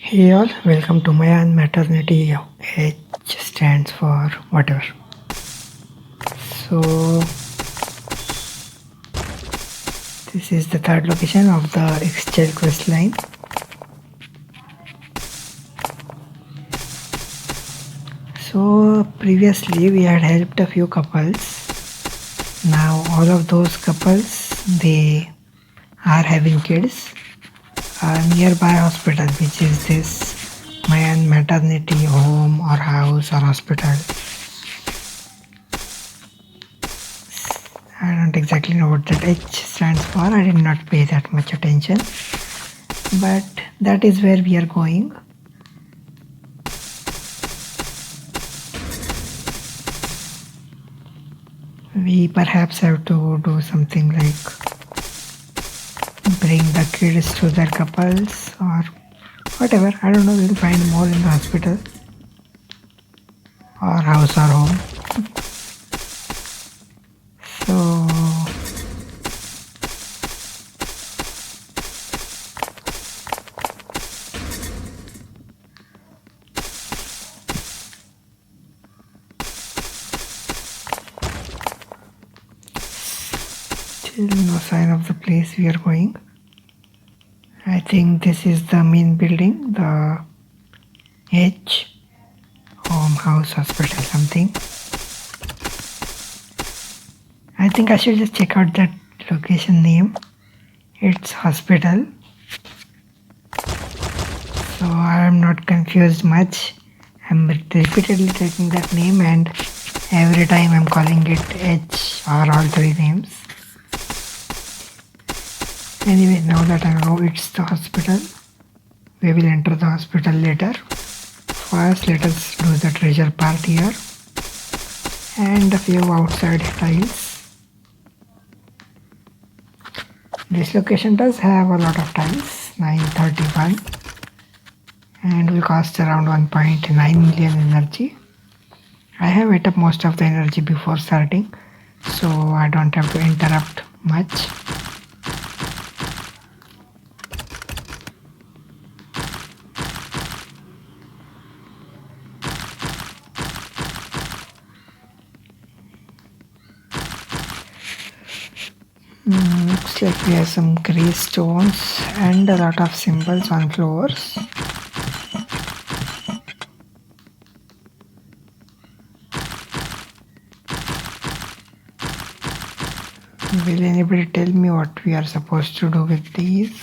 Hey all, welcome to Mayan Maternity. H stands for whatever. So, this is the third location of the Ixchel questline. So, previously we had helped a few couples. Now, all of those couples they are having kids. A nearby hospital, which is this Mayan Maternity home or house or hospital. I don't exactly know what that H stands for. I did not pay that much attention. But that is where we are going. We perhaps have to do something like bring the kids to their couples or whatever. I don't know. We'll find more in the hospital or house or home. So still no sign of the place we are going. I think this is the main building, the H home, house, hospital, something. I think I should just check out that location name. It's hospital. So I'm not confused much. I'm repeatedly checking that name and every time I'm calling it H or all three names. Anyway, now that I know it's the hospital, we will enter the hospital later. First, let us do the treasure part here and a few outside tiles. This location does have a lot of tiles, 931, and will cost around 1.9 million energy. I have ate up most of the energy before starting, so I don't have to interrupt much. Looks like we have some grey stones and a lot of symbols on floors. Will anybody tell me what we are supposed to do with these?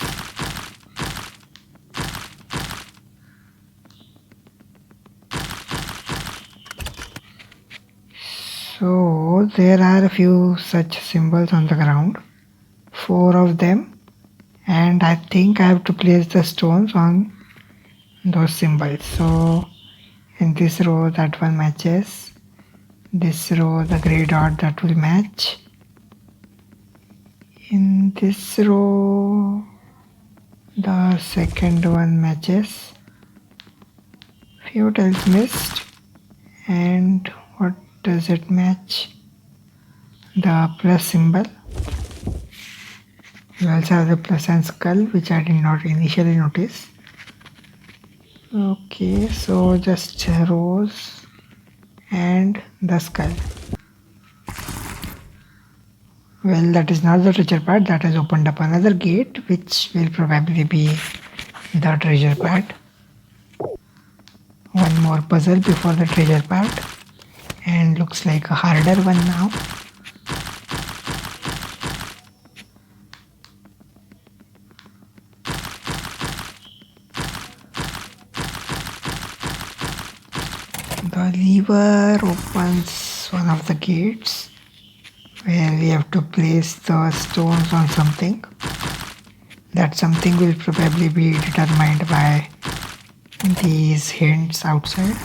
So there are a few such symbols on the ground, 4 of them, and I think I have to place the stones on those symbols. So in this row that one matches, this row the grey dot that will match, in this row the second one matches, few tiles missed, and what does it match? The plus symbol. We also have the plus and skull, which I did not initially notice. Okay, so just rose and the skull. Well, that is not the treasure part. That has opened up another gate, which will probably be the treasure part. One more puzzle before the treasure part, and looks like a harder one now. The lever opens one of the gates where we have to place the stones on something. That something will probably be determined by these hints outside.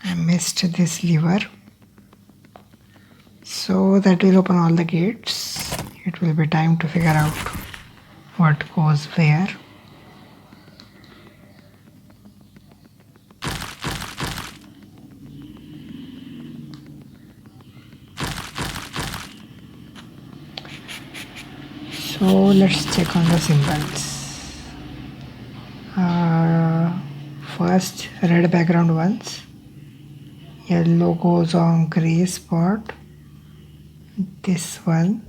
I missed this lever. So that will open all the gates. It will be time to figure out what goes where. So let's check on the symbols. First, red background ones. Yellow goes on gray spot. This one.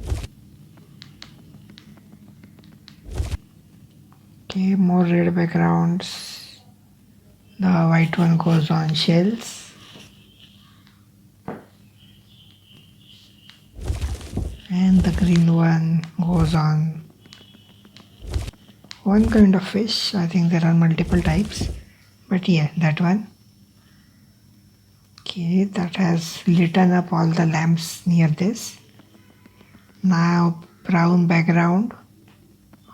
Okay, more red backgrounds. The white one goes on shells. And the green one goes on one kind of fish. I think there are multiple types, but yeah, that one. Okay, that has lit up all the lamps near this. Now brown background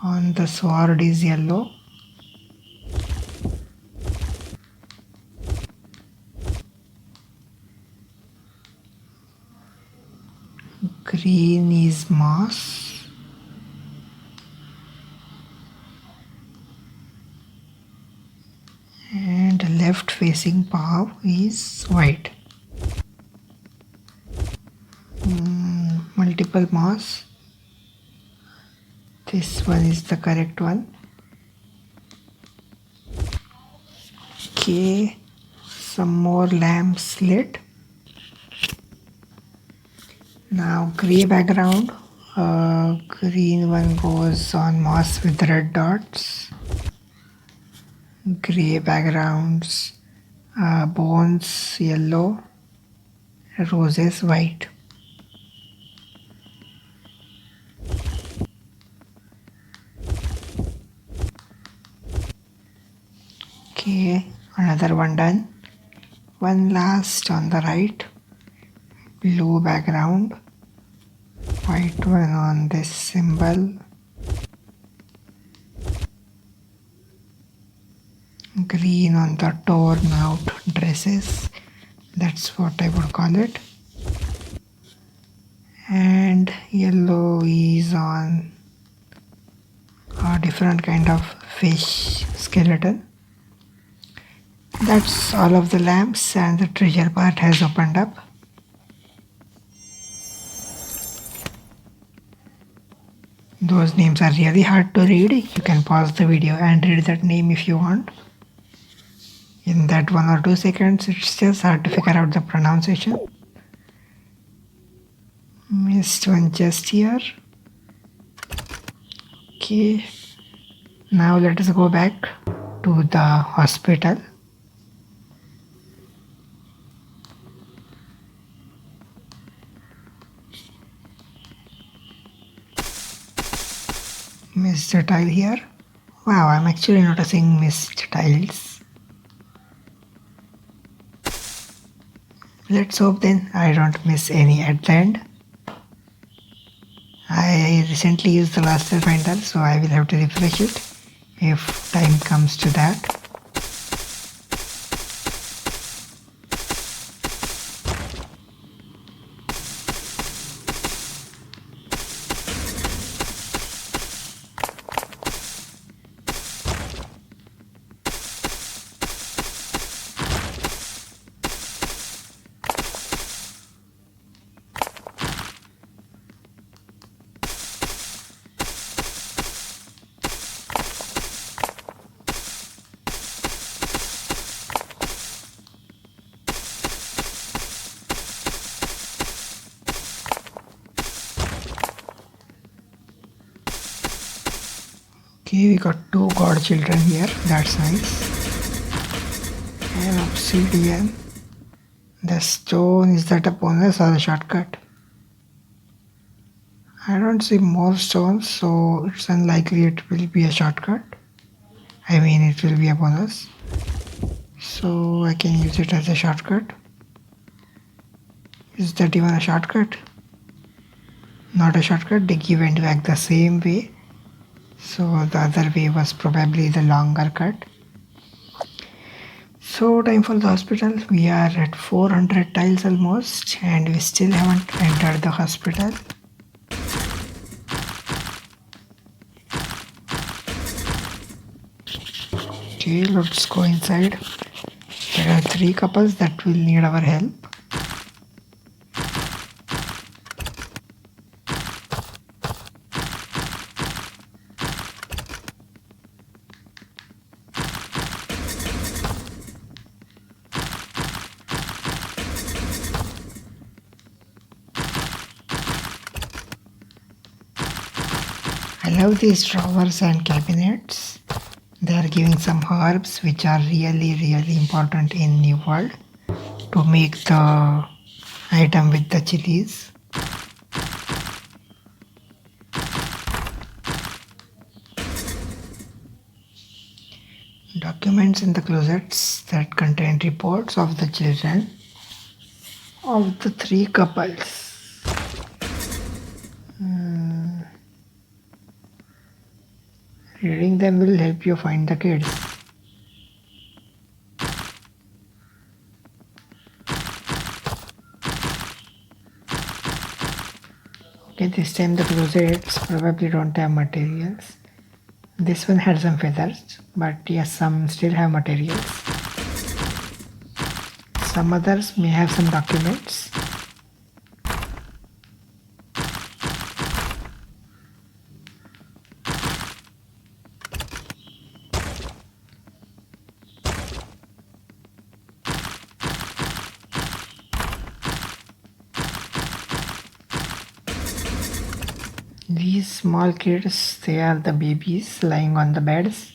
on the sword is yellow. Green is moss. And left facing paw is white. Multiple moss. This one is the correct one. Okay, some more lamps lit. Now grey background. Green one goes on moss with red dots. Grey backgrounds, bones yellow, roses white. Okay, another one done. One last on the right. Blue background, white one on this symbol. Green on the torn out dresses. That's what I would call it. And yellow is on a different kind of fish skeleton. That's all of the lamps, and the treasure part has opened up. Those names are really hard to read. You can pause the video and read that name if you want. In that 1 or 2 seconds, it's just hard to figure out the pronunciation. Missed one just here. Okay. Now let us go back to the hospital. Missed a tile here. Wow, I'm actually noticing missed tiles. Let's hope then I don't miss any at the end. I recently used the laser finder, so I will have to refresh it if time comes to that. Okay, we got 2 godchildren here. That's nice. And obsidian. The stone, is that a bonus or a shortcut? I don't see more stones, so it's unlikely it will be a shortcut. I mean, it will be a bonus. So I can use it as a shortcut. Is that even a shortcut? Not a shortcut. Diggy went back the same way. So the other way was probably the longer cut. So time for the hospital. We are at 400 tiles almost, and we still haven't entered the hospital. Okay, let's go inside. There are 3 couples that will need our help. I love these drawers and cabinets. They are giving some herbs which are really important in New World to make the item with the chilies. Documents in the closets that contain reports of the children of the three couples. Reading them will help you find the kids. Okay, this time the closets probably don't have materials. This one had some feathers, but yes, some still have materials. Some others may have some documents. These small kids, they are the babies lying on the beds.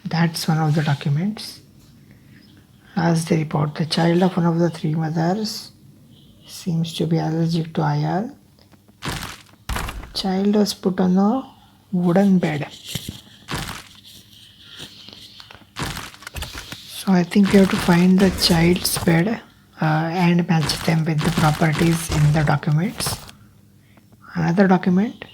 That's one of the documents. As they report, the child of one of the three mothers seems to be allergic to iron. Child was put on a wooden bed. So I think we have to find the child's bed and match them with the properties in the documents. Another document.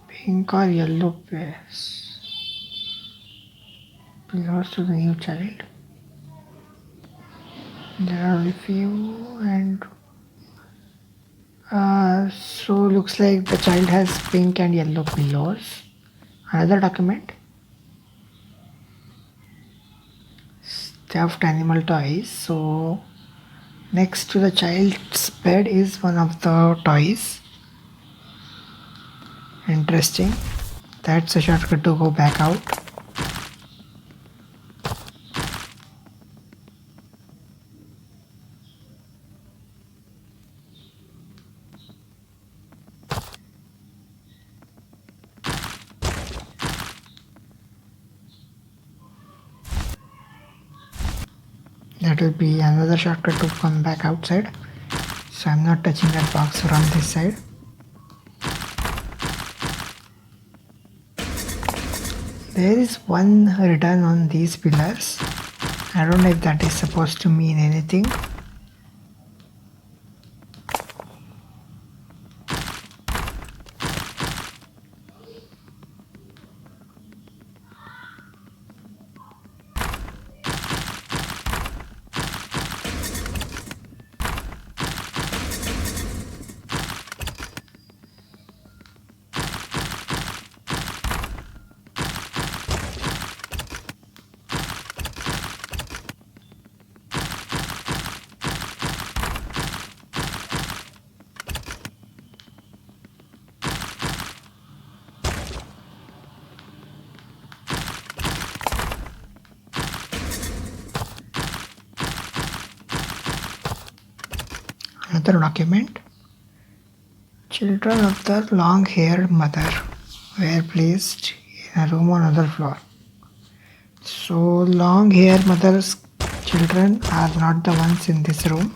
Pink or yellow pillows belongs to the new child. There are only few and so looks like the child has pink and yellow pillows. Another document. Stuffed animal toys. So next to the child's bed is one of the toys. Interesting. That's a shortcut to go back out. That will be another shortcut to come back outside. So I'm not touching that box from this side. There is one written on these pillars. I don't know if that is supposed to mean anything. Another document. Children of the long-haired mother were placed in a room on another floor. So long-haired mother's children are not the ones in this room.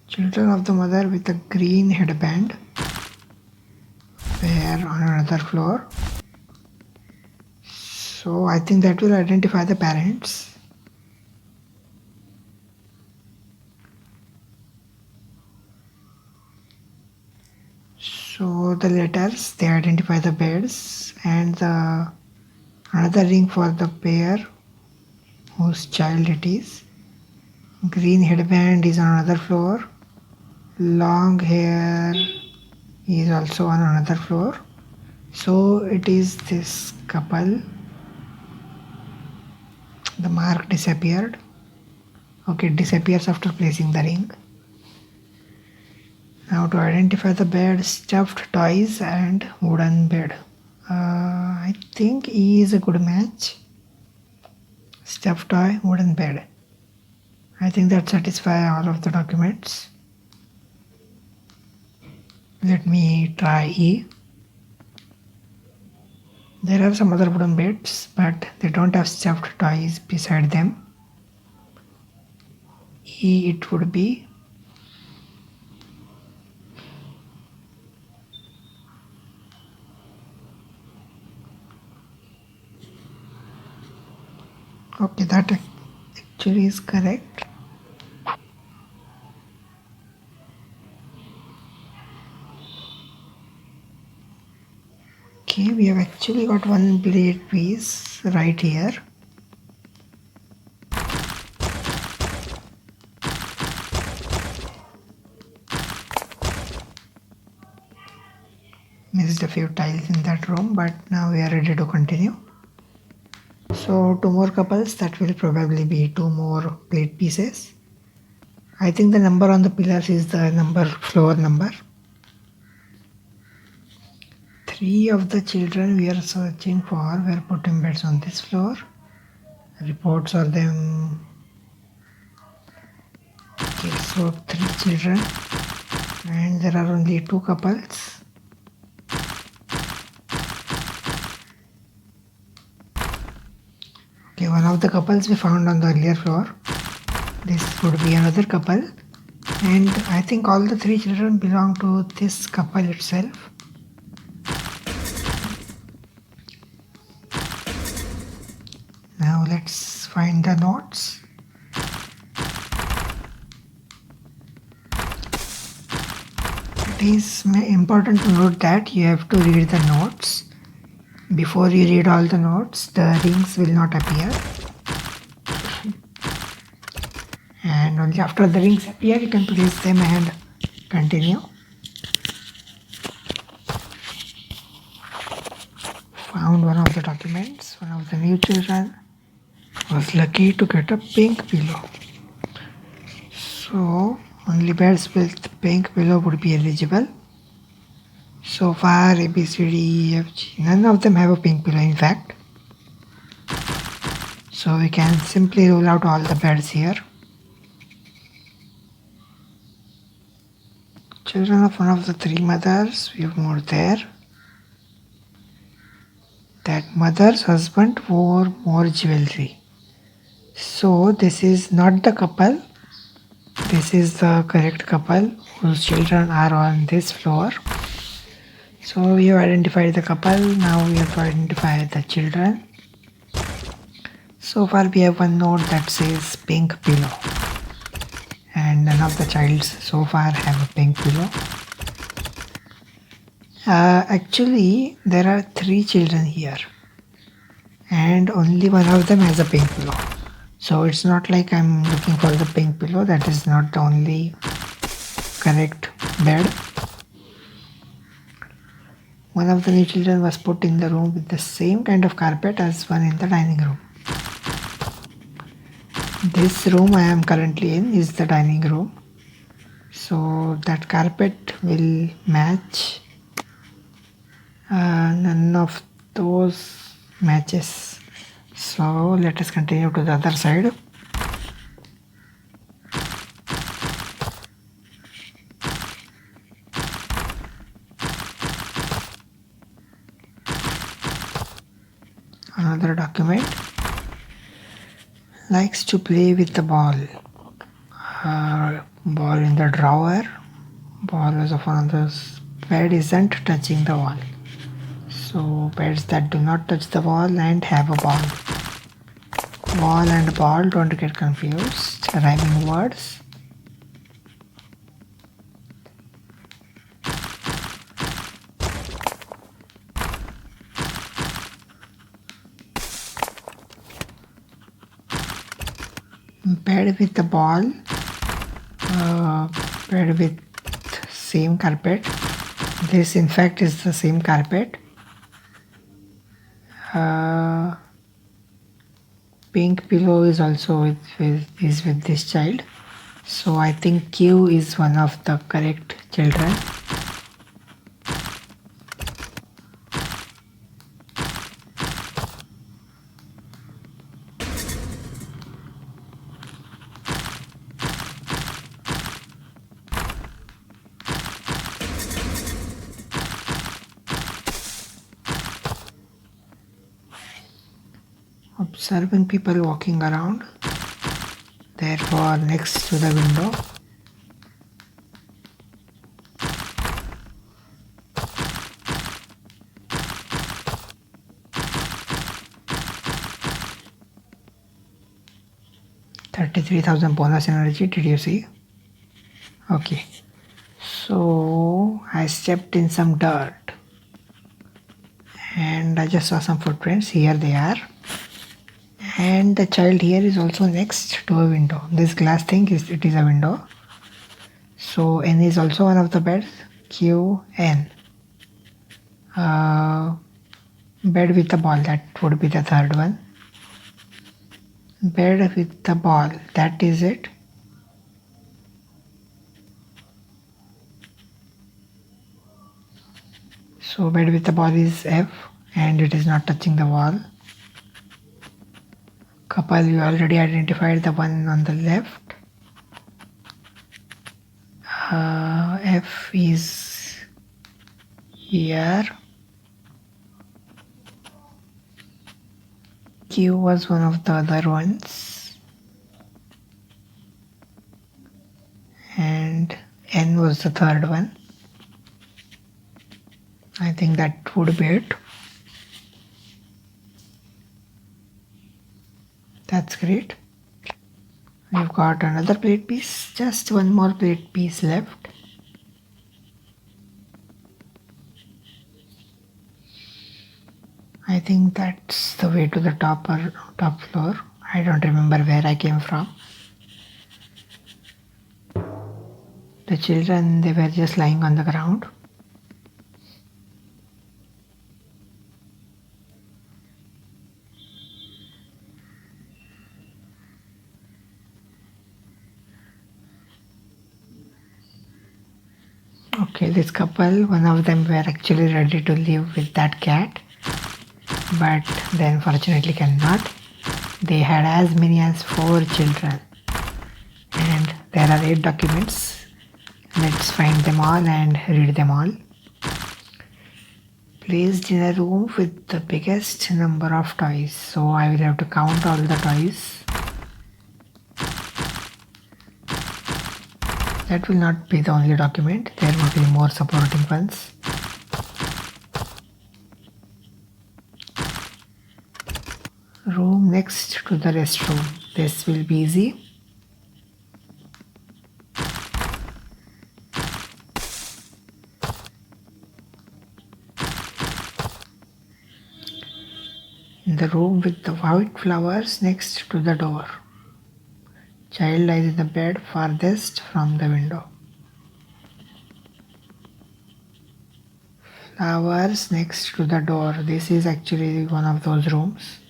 Children of the mother with a green headband were on another floor. So I think that will identify the parents. So the letters, they identify the beds and the another ring for the pair whose child it is. Green headband is on another floor. Long hair is also on another floor. So it is this couple. The mark disappeared. Okay, it disappears after placing the ring. Now to identify the bed, stuffed toys and wooden bed. I think E is a good match. Stuffed toy, wooden bed. I think that satisfies all of the documents. Let me try E. There are some other wooden beds, but they don't have stuffed toys beside them. E it would be. Okay, that actually is correct. Okay, we have actually got one blade piece right here. Missed a few tiles in that room, but now we are ready to continue. So 2 more couples, that will probably be 2 more plate pieces. I think the number on the pillars is the floor number. 3 of the children we are searching for were put in beds on this floor. Reports of them. Okay, so 3 children and there are only 2 couples. Okay, one of the couples we found on the earlier floor. This would be another couple, and I think all the 3 children belong to this couple itself. Now let's find the notes. It is important to note that you have to read the notes. Before you read all the notes, the rings will not appear. And only after the rings appear, you can place them and continue. Found one of the documents. One of the new children was lucky to get a pink pillow. So only beds with pink pillow would be eligible. So far A, B, C, D, E, F, G. None of them have a pink pillow in fact. So we can simply rule out all the beds here. Children of one of the 3 mothers, we have more there. That mother's husband wore more jewelry. So this is not the couple. This is the correct couple whose children are on this floor. So we have identified the couple. Now we have to identify the children. So far we have one note that says pink pillow. And none of the childs so far have a pink pillow. Actually, there are 3 children here. And only one of them has a pink pillow. So it's not like I'm looking for the pink pillow. That is not the only correct bed. One of the new children was put in the room with the same kind of carpet as one in the dining room. This room I am currently in is the dining room. So that carpet will match. None of those matches. So let us continue to the other side. Another document. Likes to play with the ball. Ball in the drawer. Ball is of one of those. Bed isn't touching the wall. So beds that do not touch the wall and have a ball. Wall and ball, don't get confused. Rhyming words. Bed with the ball. Bed with same carpet. This in fact is the same carpet. Pink pillow is also with this child. So I think Q is one of the correct children. Observing people walking around, therefore next to the window. $33,000 bonus energy, did you see? Okay, so I stepped in some dirt and I just saw some footprints. Here they are. And the child here is also next to a window. This glass thing is a window. So N is also one of the beds. Q, N. Bed with the ball, that would be the third one. Bed with the ball, that is it. So bed with the ball is F and it is not touching the wall. Couple, you already identified the one on the left. F is here. Q was one of the other ones. And N was the third one. I think that would be it. That's great. We've got another plate piece, just one more plate piece left. I think that's the way to the top floor. I don't remember where I came from. The children, they were just lying on the ground. Okay, this couple, one of them were actually ready to live with that cat, but they unfortunately cannot. They had as many as 4 children, and there are 8 documents. Let's find them all and read them all. Placed in a room with the biggest number of toys. So I will have to count all the toys. That will not be the only document. There will be more supporting ones. Room next to the restroom. This will be easy. In the room with the white flowers next to the door. Child lies in the bed farthest from the window. Flowers next to the door. This is actually one of those rooms.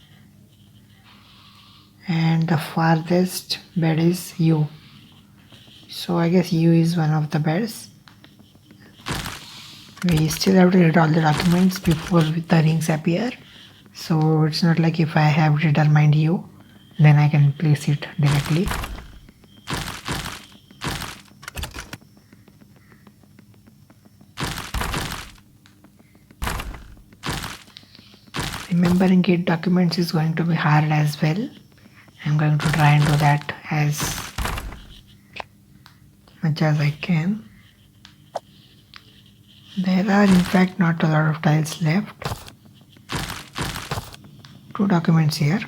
And the farthest bed is U. So I guess U is one of the beds. We still have to read all the documents before the rings appear. So it's not like if I have determined U, then I can place it directly. Remembering 8 documents is going to be hard as well. I'm going to try and do that as much as I can. There are in fact not a lot of tiles left. 2 documents here.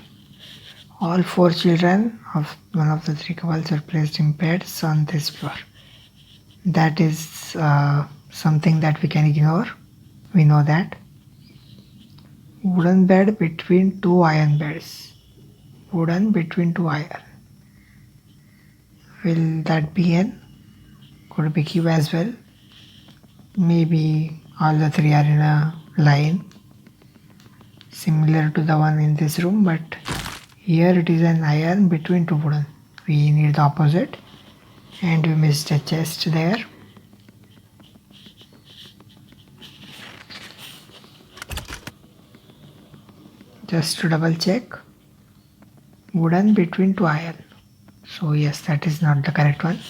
All 4 children of one of the 3 couples are placed in beds on this floor. That is something that we can ignore. We know that. Wooden bed between 2 iron beds. Wooden between 2 iron. Will that be N? Could be Q as well. Maybe all the 3 are in a line, similar to the one in this room, but here it is an iron between 2 wooden. We need the opposite, and we missed a chest there. Just to double check, wooden between two iron. So yes, that is not the correct one.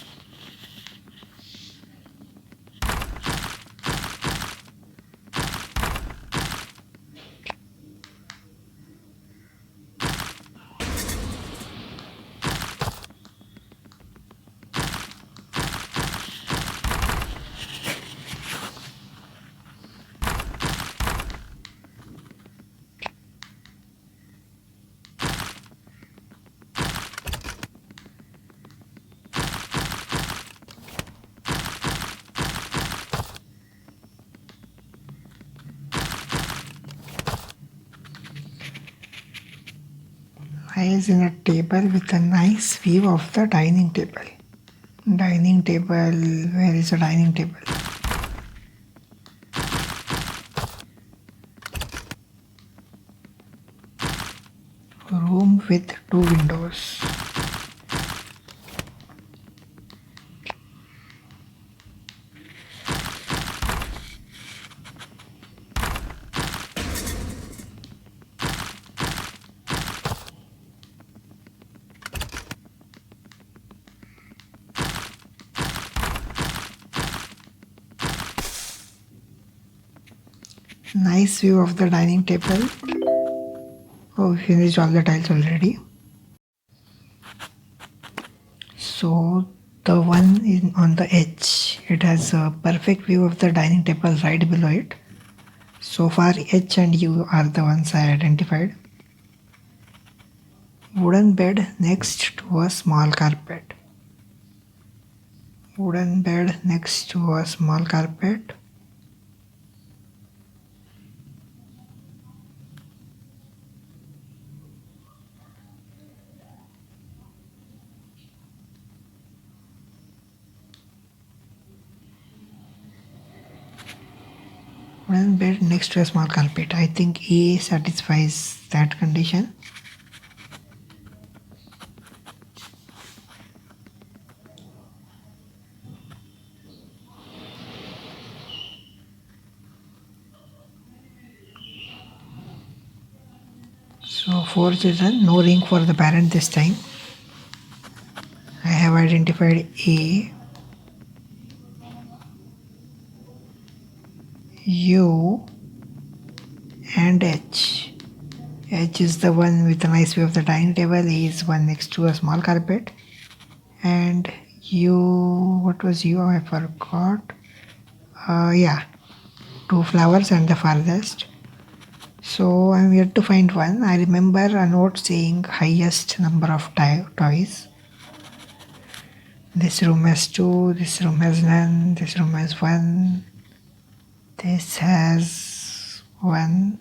Lies in a table with a nice view of the dining table. Dining table, where is the dining table? Room with two windows. Nice view of the dining table. Oh, we finished all the tiles already. So the one in on the edge, it has a perfect view of the dining table right below it. So far H and U are the ones I identified. Wooden bed next to a small carpet. Wooden bed next to a small carpet. Wooden bed next to a small carpet. I think A satisfies that condition. So 4 children, no ring for the parent this time. I have identified A, U and H. H is the one with a nice view of the dining table. A is one next to a small carpet. And U, what was U? I forgot. Yeah, two flowers and the farthest. So I'm yet to find one. I remember a note saying highest number of toys. This room has 2, this room has none, this room has 1, this has 1.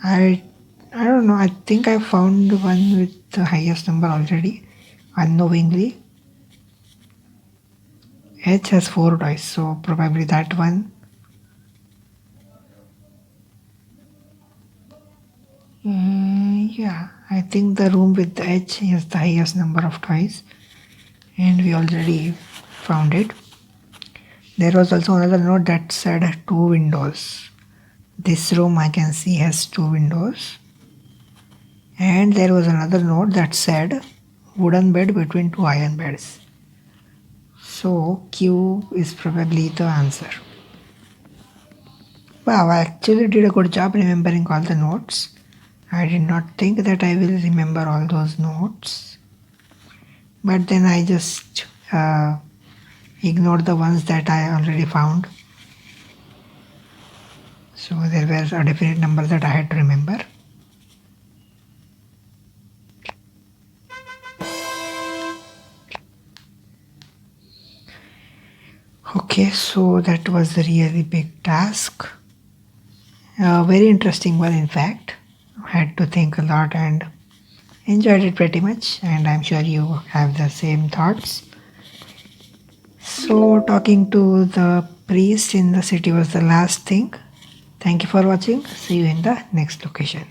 I don't know. I think I found one with the highest number already, unknowingly. H has 4 toys, so probably that one. Yeah, I think the room with the H has the highest number of toys, and we already found it. There was also another note that said 2 windows. This room I can see has 2 windows. And there was another note that said wooden bed between 2 iron beds. So Q is probably the answer. Wow, I actually did a good job remembering all the notes. I did not think that I will remember all those notes. But then I just ignored the ones that I already found. So there were a definite number that I had to remember. Okay, so that was a really big task. A very interesting one, in fact. I had to think a lot and enjoyed it pretty much, and I'm sure you have the same thoughts. So talking to the priest in the city was the last thing. Thank you for watching. See you in the next location.